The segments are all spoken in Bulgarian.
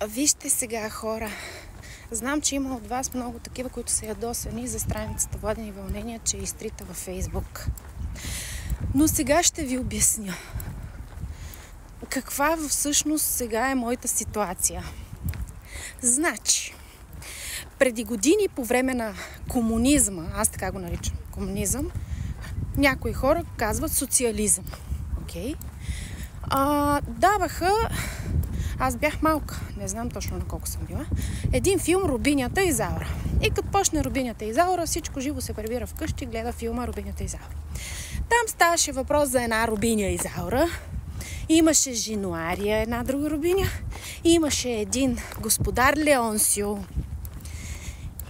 Вижте сега, хора. Знам, че има от вас много такива, които са ядосани за страницата Владени вълнения, че е изтрита във Фейсбук. Но сега ще ви обясня. Каква всъщност сега е моята ситуация? Значи, преди години по време на комунизма, аз така го наричам комунизъм, някои хора казват социализъм. Окей? Даваха, аз бях малка, не знам точно на колко съм била, един филм Рубинята Изаура. И като почне Рубинята Изаура, всичко живо се прибира вкъщи, гледа филма Рубинята Изаура. Там ставаше въпрос за една Рубиня Изаура. Имаше Женуария, една друга Рубиня. И имаше един господар Леонсио.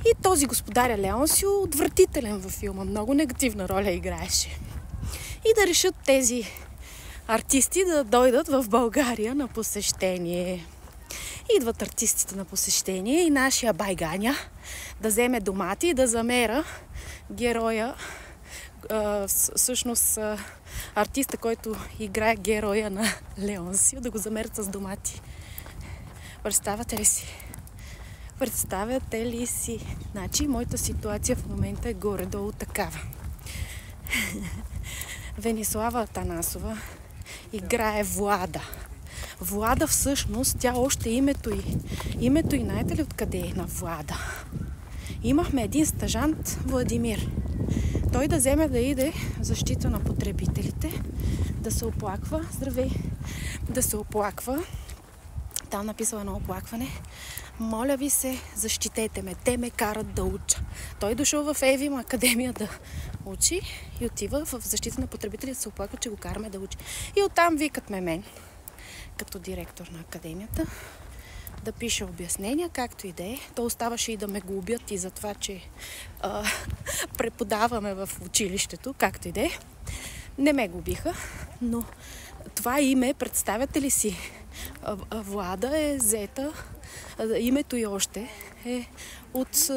И този господаря Леонсио, отвратителен във филма, много негативна роля играеше. И да решат тези артисти да дойдат в България на посещение. Идват артистите на посещение и нашия Байганя да вземе домати и да замера героя, всъщност артиста, който играе героя на Леонсио, да го замерят с домати. Представяте ли си? Представяте ли си? Значи, моята ситуация в момента е горе-долу такава. Венислава Атанасова играе Влада. Влада всъщност, тя още името и знаете ли откъде е на Влада? Имахме един стажант, Владимир. Той да вземе да иде в защита на потребителите, да се оплаква, здравей, да се оплаква. Там написала едно оплакване. Моля ви се, защитете ме, те ме карат да уча. Той дошъл в Евим академия да учи и отива в защита на потребителите да се оплаква, че го караме да учи. И оттам викат ме мен, като директор на академията, да пише обяснения, както и да е. То оставаше и да ме глобят и за това, че преподаваме в училището, както и да е. Не ме глобиха, но това име, представяте ли си, Влада е взета, името й още е от...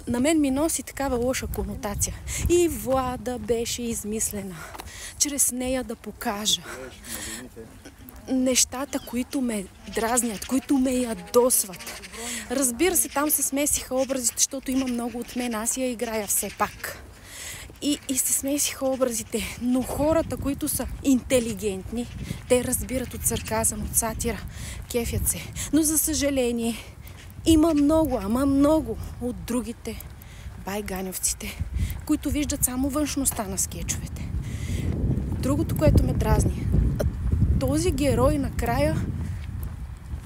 На мен ми носи такава лоша конотация. И Влада беше измислена. Чрез нея да покажа нещата, които ме дразнят, които ме ядосват. Разбира се, там се смесиха образите, защото има много от мен. Аз я играя все пак. И се смесиха образите. Но хората, които са интелигентни, те разбират от сарказъм, от сатира, кефят се. Но за съжаление, има много, ама много от другите байганевците, които виждат само външността на скетчовете. Другото, което ме дразни, този герой накрая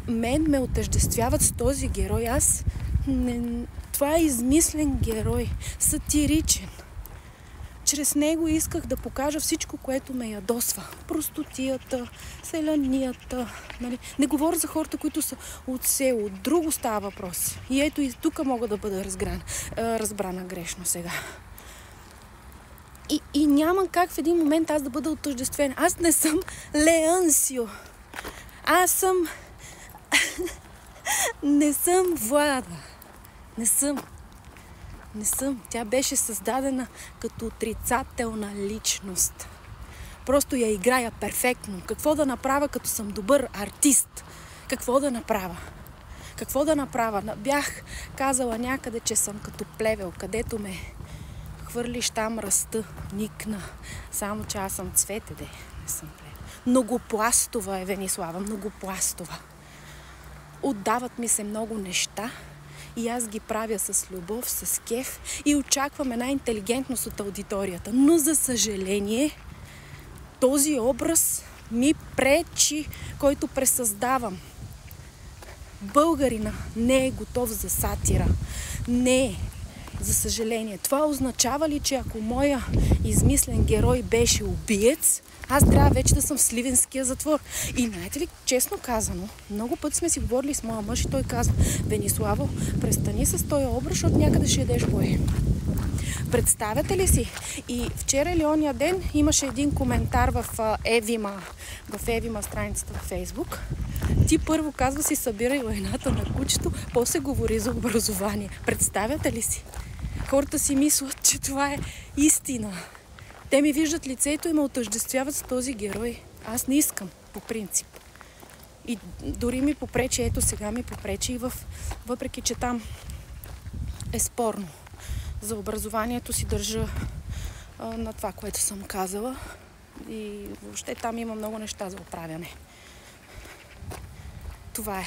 мен ме отъждествяват с този герой. Това е измислен герой, сатиричен. Чрез него исках да покажа всичко, което ме ядосва. Простотията, селянията. Нали? Не говоря за хората, които са от село. Друго става въпрос. И ето и тук мога да бъда разбрана грешно сега. И няма как в един момент аз да бъда отъждествена. Аз не съм Леонсио. Аз съм... Не съм Влада. Не съм. Тя беше създадена като отрицателна личност. Просто я играя перфектно. Какво да направя, като съм добър артист? Какво да направя? Бях казала някъде, че съм като плевел, където ме хвърлиш, там раста, никна. Само че аз съм цвете, не съм плевел. Многопластова е Венислава, многопластова. Отдават ми се много неща и аз ги правя с любов, с кеф и очаквам една интелигентност от аудиторията. Но за съжаление, този образ ми пречи, който пресъздавам. Българина не е готов за сатира. Не е. За съжаление. Това означава ли, че ако моя измислен герой беше убиец, аз трябва вече да съм в Сливенския затвор. И знаете ли, честно казано, много пъти сме си говорили с моя мъж и той казва: Вениславо, престани с този образ, защото някъде ще ядеш бой. Представяте ли си? И вчера или ония ден имаше един коментар в Евима страницата в Фейсбук. Ти първо казва си събирай лайната на кучето, после говори за образование. Представяте ли си? Хората си мислят, че това е истина. Те ми виждат лицето и ме отъждествяват с този герой. Аз не искам, по принцип. И дори ми попречи, ето сега ми попречи, въпреки че там е спорно. За образованието си държа на това, което съм казала. И въобще там има много неща за оправяне. Това е.